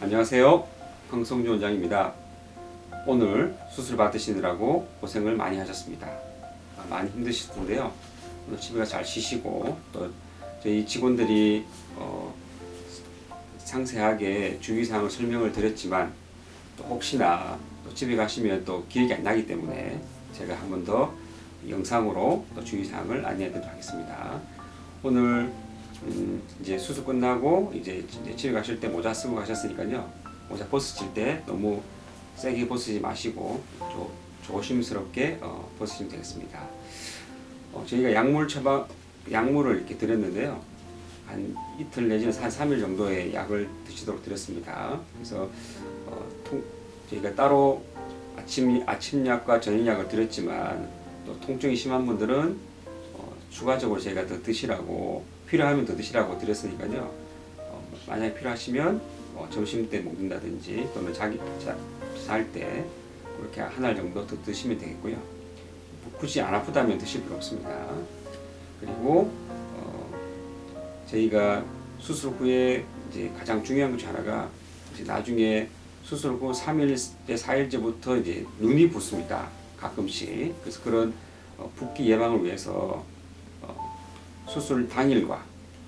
안녕하세요. 황성주 원장입니다. 오늘 수술 받으시느라고 고생을 많이 하셨습니다. 많이 힘드실 텐데요. 오늘 집에 잘 쉬시고 또 저희 직원들이 상세하게 주의사항을 설명을 드렸지만 또 혹시나 또 집에 가시면 또 기억이 안 나기 때문에 제가 한 번 더 영상으로 또 주의사항을 안내해 드리도록 하겠습니다. 오늘 이제 수술 끝나고 이제 집에 가실 때 모자 쓰고 가셨으니까요. 모자 벗으실 때 너무 세게 벗으지 마시고 조심스럽게 벗으시면 되겠습니다. 저희가 약물을 이렇게 드렸는데요. 한 이틀 내지는 한 3일 정도의 약을 드시도록 드렸습니다. 그래서 저희가 따로 아침약과 저녁약을 드렸지만 또 통증이 심한 분들은 추가적으로 저희가 더 드시라고 필요하면 더 드시라고 드렸으니까요. 만약에 필요하시면 점심 때 먹는다든지 또는 잘 때 그렇게 한 알 정도 더 드시면 되겠고요. 굳이 안 아프다면 드실 필요 없습니다. 그리고 저희가 수술 후에 이제 가장 중요한 것 중 하나가 이제 나중에 수술 후 3일째, 4일째부터 이제 눈이 붓습니다. 가끔씩. 그래서 그런 붓기 예방을 위해서 수술 당일과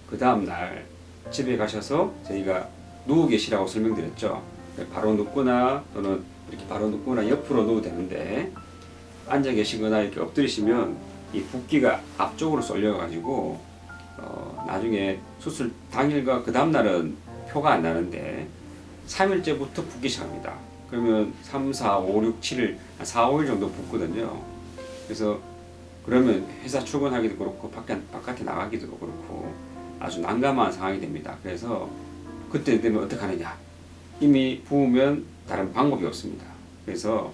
그 다음날 집에 가셔서 저희가 누워 계시라고 설명드렸죠. 바로 눕거나 또는 이렇게 바로 눕거나 옆으로 누워도 되는데 앉아 계시거나 이렇게 엎드리시면 이 붓기가 앞쪽으로 쏠려가지고 나중에 수술 당일과 그 다음날은 표가 안 나는데 3일째부터 붓기 시작합니다. 그러면 3, 4, 5, 6, 7일, 4, 5일 정도 붓거든요. 그래서 그러면 회사 출근하기도 그렇고 바깥에 나가기도 그렇고 아주 난감한 상황이 됩니다. 그래서 그때 되면 어떻게 하느냐? 이미 부으면 다른 방법이 없습니다. 그래서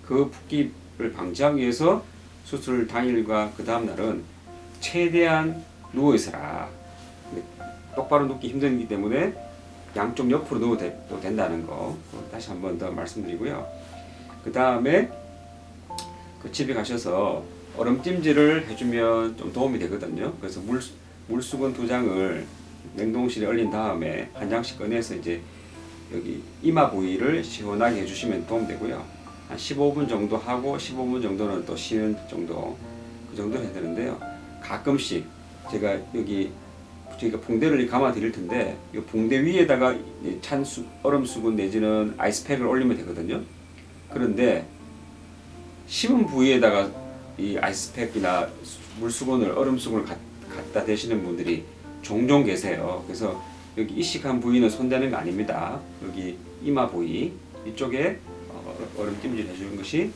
그 붓기를 방지하기 위해서 수술 당일과 그 다음 날은 최대한 누워 있어라. 똑바로 눕기 힘들기 때문에 양쪽 옆으로 누워도 된다는 거 다시 한 번 더 말씀드리고요. 그 다음에 그 집에 가셔서 얼음찜질을 해주면 좀 도움이 되거든요. 그래서 물수건 2장을 냉동실에 얼린 다음에 한 장씩 꺼내서 이제 여기 이마 부위를 시원하게 해주시면 도움되고요. 한 15분 정도 하고 15분 정도는 또 쉬는 정도 그 정도 해야 되는데요. 가끔씩 제가 저희가 붕대를 감아 드릴 텐데 이 붕대 위에다가 얼음 수건 내지는 아이스팩을 올리면 되거든요. 그런데 심은 부위에다가 이 아이스팩이나 물수건을 얼음수건을 갖다 대시는 분들이 종종 계세요. 그래서 여기 이식한 부위는 손대는 거 아닙니다. 여기 이마 부위 이쪽에 얼음찜질 해주는 것이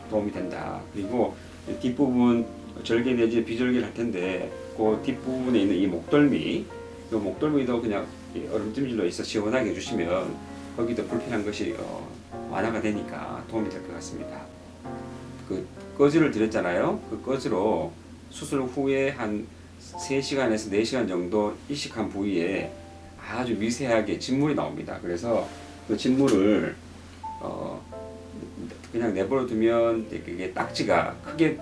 도움이 된다. 그리고 뒷부분 절개 내지 비절개를 할 텐데 그 뒷부분에 있는 이 목덜미도 그냥 얼음찜질로 있어 시원하게 해주시면 거기도 불편한 것이 완화가 되니까 도움이 될 것 같습니다. 그 거즈를 드렸잖아요. 그 거즈로 수술 후에 한 3시간에서 4시간 정도 이식한 부위에 아주 미세하게 진물이 나옵니다. 그래서 그 진물을 그냥 내버려 두면 그게 딱지가 크게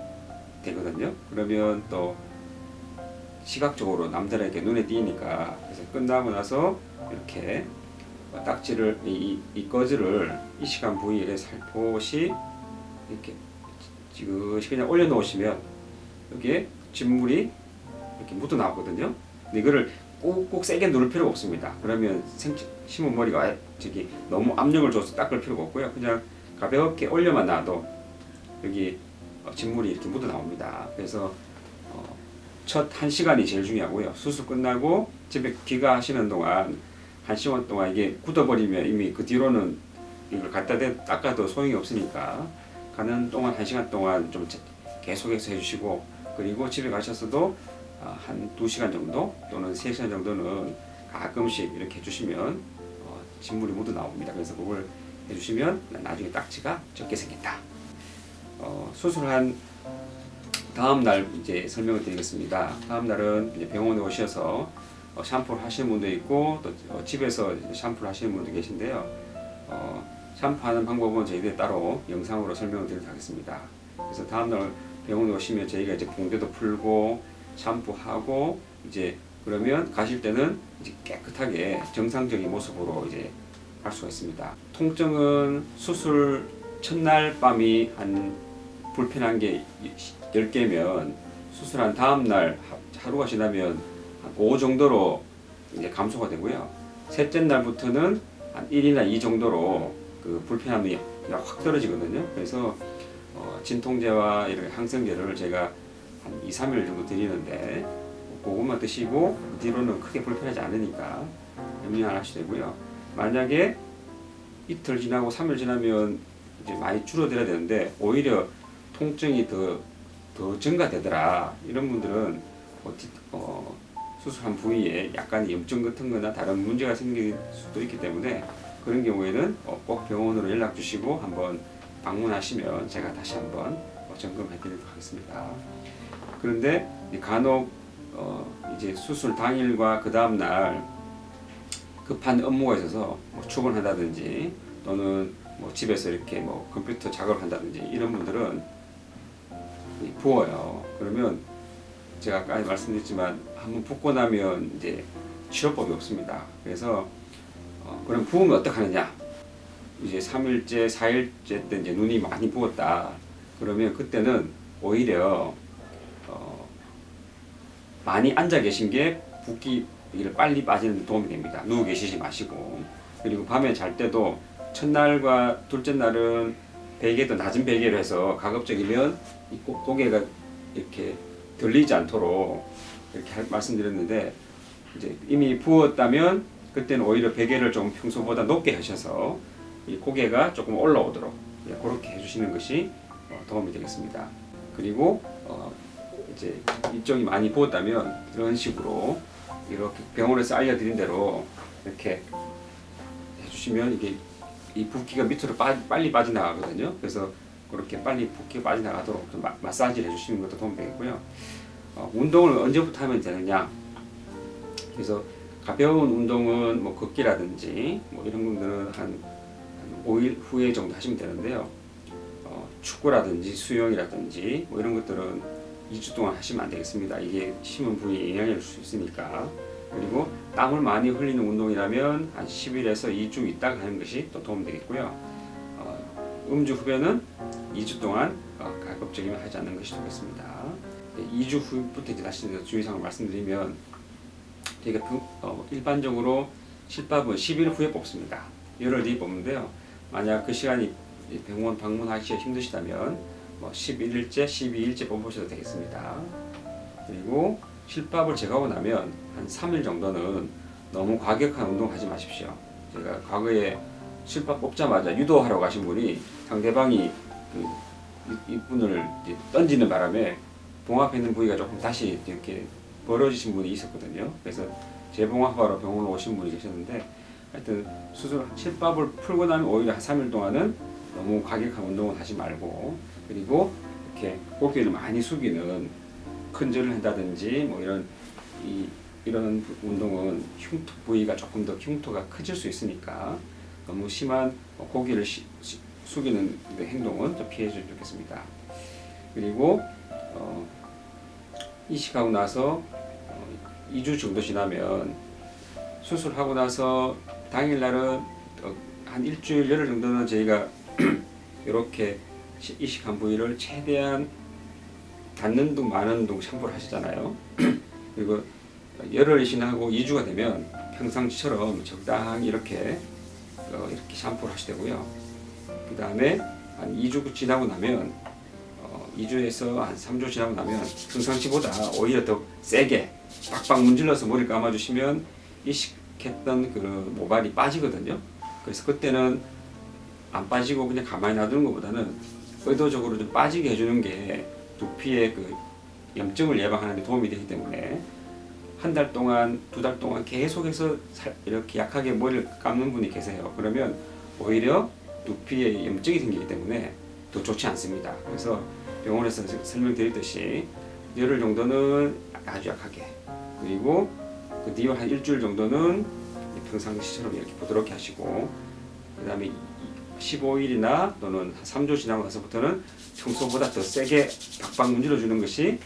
되거든요. 그러면 또 시각적으로 남들에게 눈에 띄니까 그래서 끝나고 나서 이렇게 딱지를 이 거즈를 이식한 부위에 살포시 이렇게 지그시 그냥 올려놓으시면 여기에 진물이 이렇게 묻어 나오거든요. 근데 이거를 꾹꾹 세게 누를 필요가 없습니다. 그러면 심은 머리가 너무 압력을 줘서 닦을 필요가 없고요. 그냥 가볍게 올려만 놔도 여기 진물이 이렇게 묻어 나옵니다. 그래서 첫 1시간이 제일 중요하고요. 수술 끝나고 집에 귀가하시는 동안 1시간 동안 이게 굳어버리면 이미 그 뒤로는 이걸 갖다 닦아도 소용이 없으니까 가는 동안 1시간 동안 좀 계속해서 해주시고 그리고 집에 가셔서도 한 2시간 정도 또는 3시간 정도는 가끔씩 이렇게 해주시면 진물이 묻어 나옵니다. 그래서 그걸 해주시면 나중에 딱지가 적게 생긴다. 수술한 다음 날 이제 설명을 드리겠습니다. 다음 날은 이제 병원에 오셔서 샴푸를 하시는 분도 있고 또 집에서 샴푸를 하시는 분도 계신데요. 샴푸하는 방법은 저희들이 따로 영상으로 설명을 드리도록 하겠습니다. 그래서 다음날 병원에 오시면 저희가 이제 붕대도 풀고 샴푸하고 이제 그러면 가실 때는 이제 깨끗하게 정상적인 모습으로 이제 갈 수가 있습니다. 통증은 수술 첫날 밤이 한 불편한 게 10개면 수술한 다음날 하루가 지나면 한 5 정도로 이제 감소가 되고요. 셋째 날부터는 한 1이나 2 정도로 그 불편함이 확 떨어지거든요. 그래서 진통제와 이런 항생제를 제가 한 2, 3일 정도 드리는데 그것만 드시고 그 뒤로는 크게 불편하지 않으니까 염려 안 하셔도 되고요. 만약에 이틀 지나고 3일 지나면 이제 많이 줄어들어야 되는데 오히려 통증이 더 증가되더라 이런 분들은 수술한 부위에 약간 염증 같은 거나 다른 문제가 생길 수도 있기 때문에 그런 경우에는 꼭 병원으로 연락 주시고 한번 방문하시면 제가 다시 한번 점검해 드리도록 하겠습니다. 그런데 간혹 이제 수술 당일과 그 다음 날 급한 업무가 있어서 출근한다든지 또는 집에서 이렇게 컴퓨터 작업을 한다든지 이런 분들은 부어요. 그러면 제가 아까 말씀드렸지만 한번 붓고 나면 이제 치료법이 없습니다. 그래서 그럼 부으면 어떡하느냐? 이제 3일째, 4일째 때 이제 눈이 많이 부었다. 그러면 그때는 오히려 많이 앉아 계신 게 붓기를 빨리 빠지는 데 도움이 됩니다. 누워 계시지 마시고. 그리고 밤에 잘 때도 첫날과 둘째 날은 베개도 낮은 베개로 해서 가급적이면 이 고개가 이렇게 들리지 않도록 이렇게 말씀드렸는데 이제 이미 부었다면 그때는 오히려 베개를 좀 평소보다 높게 하셔서 이 고개가 조금 올라오도록 그렇게 해주시는 것이 도움이 되겠습니다. 그리고 이제 이쪽이 많이 부었다면 이런 식으로 이렇게 병원에서 알려드린 대로 이렇게 해주시면 이게 이 붓기가 밑으로 빨리 빠져나가거든요. 그래서 그렇게 빨리 붓기가 빠져나가도록 좀 마사지를 해주시는 것도 도움이 되겠고요. 운동을 언제부터 하면 되느냐? 그래서 가벼운 운동은 걷기라든지 이런 분들은 한 5일 후에 정도 하시면 되는데요. 축구라든지 수영이라든지 이런 것들은 2주 동안 하시면 안 되겠습니다. 이게 심은 부위에 영향을 줄 수 있으니까. 그리고 땀을 많이 흘리는 운동이라면 한 10일에서 2주 있다가 하는 것이 또 도움이 되겠고요. 음주 후에는 2주 동안 가급적이면 하지 않는 것이 좋겠습니다. 2주 후부터 이제 다시 주의사항을 말씀드리면 저희가 일반적으로 실밥은 10일 후에 뽑습니다. 열흘 뒤에 뽑는데요. 만약 그 시간이 병원 방문하시기 힘드시다면 11일째, 12일째 뽑으셔도 되겠습니다. 그리고 실밥을 제거하고 나면 한 3일 정도는 너무 과격한 운동 하지 마십시오. 제가 과거에 실밥 뽑자마자 유도하러 가신 분이 상대방이 이분을 던지는 바람에 봉합해 있는 부위가 조금 다시 이렇게 벌어지신 분이 있었거든요. 그래서 재봉합하러 병원으로 오신 분이 계셨는데 하여튼 실밥을 풀고 나면 오히려 한 3일 동안은 너무 과격한 운동을 하지 말고 그리고 이렇게 고개를 많이 숙이는 큰절을 한다든지 이런 운동은 흉터 부위가 조금 더 흉터가 커질 수 있으니까 너무 심한 고개를 숙이는 행동은 좀 피해 주시면 좋겠습니다. 그리고 이식하고 나서 2주 정도 지나면 수술하고 나서 당일날은 한 일주일 열흘 정도는 저희가 이렇게 이식한 부위를 최대한 닿는 둥 마는 둥 샴푸를 하시잖아요. 그리고 열흘이 지나고 2주가 되면 평상시처럼 적당히 이렇게 샴푸를 하시되고요. 그 다음에 한 2주 지나고 나면 2주에서 한 3주 지나고 나면 평상시보다 오히려 더 세게 빡빡 문질러서 머리를 감아주시면 이식했던 그 모발이 빠지거든요. 그래서 그때는 안 빠지고 그냥 가만히 놔두는 것보다는 의도적으로 좀 빠지게 해주는 게 두피의 그 염증을 예방하는 데 도움이 되기 때문에 한 달 동안, 2달 동안 계속해서 이렇게 약하게 머리를 감는 분이 계세요. 그러면 오히려 두피에 염증이 생기기 때문에 더 좋지 않습니다. 그래서 병원에서 설명드렸듯이 열흘 정도는 아주 약하게, 그리고 그 뒤에 한 일주일 정도는 평상시처럼 이렇게 부드럽게 하시고, 그 다음에 15일이나 또는 3주 지나고 나서부터는 평소보다 더 세게 박박 문질러 주는 것이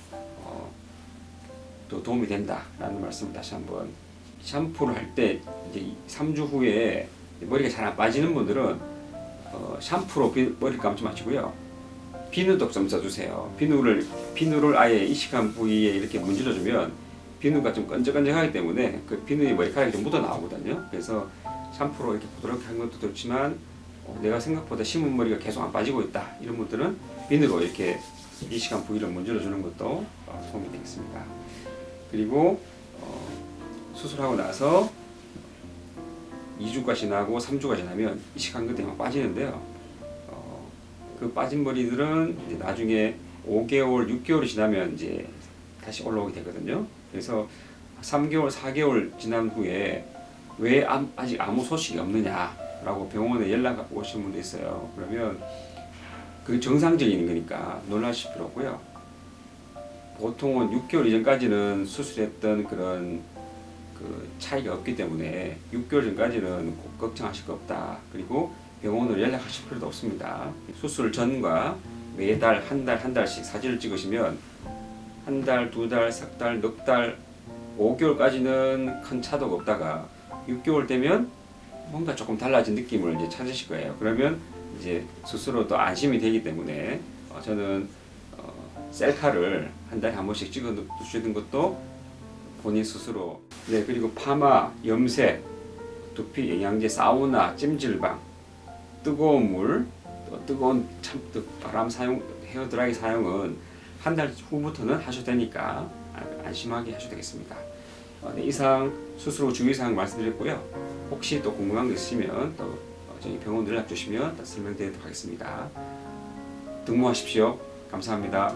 또 도움이 된다라는 말씀을 다시 한번. 샴푸를 할 때 이제 3주 후에 머리가 잘 안 빠지는 분들은 샴푸로 머리를 감지 마시고요. 비누도 좀 써주세요. 비누를 아예 이식한 부위에 이렇게 문질러주면 비누가 좀 끈적끈적하기 때문에 그 비누에 머리카락이 좀 묻어 나오거든요. 그래서 샴푸로 이렇게 부드럽게 하는 것도 좋지만 내가 생각보다 심은 머리가 계속 안 빠지고 있다 이런 분들은 비누로 이렇게 이식한 부위를 문질러주는 것도 도움이 되겠습니다. 그리고 수술하고 나서 2주가 지나고 3주가 지나면 이식한 것들이 막 빠지는데요. 그 빠진 머리들은 이제 나중에 5개월, 6개월이 지나면 이제 다시 올라오게 되거든요. 그래서 3개월, 4개월 지난 후에 왜 아직 아무 소식이 없느냐라고 병원에 연락 오신 분도 있어요. 그러면 그 정상적인 거니까 놀라실 필요 없고요. 보통은 6개월 이전까지는 수술했던 그런 그 차이가 없기 때문에 6개월 전까지는 걱정하실 거 없다. 그리고 병원으로 연락하실 필요도 없습니다. 수술 전과 매달 한 달씩 사진을 찍으시면 한 달, 두 달, 석 달, 넉 달, 5개월까지는 큰 차도가 없다가 6개월 되면 뭔가 조금 달라진 느낌을 이제 찾으실 거예요. 그러면 이제 스스로 또 안심이 되기 때문에 저는 셀카를 한 달에 한 번씩 찍어 두시는 것도 본인 스스로. 네, 그리고 파마, 염색, 두피 영양제, 사우나, 찜질방, 뜨거운 물, 또 뜨거운 바람 사용, 헤어드라이 사용은 한 달 후부터는 하셔도 되니까 안심하게 하셔도 되겠습니다. 네, 이상 수술 후 주의사항 말씀드렸고요. 혹시 또 궁금한 거 있으시면 또 저희 병원 연락 주시면 설명드리도록 하겠습니다. 등모하십시오. 감사합니다.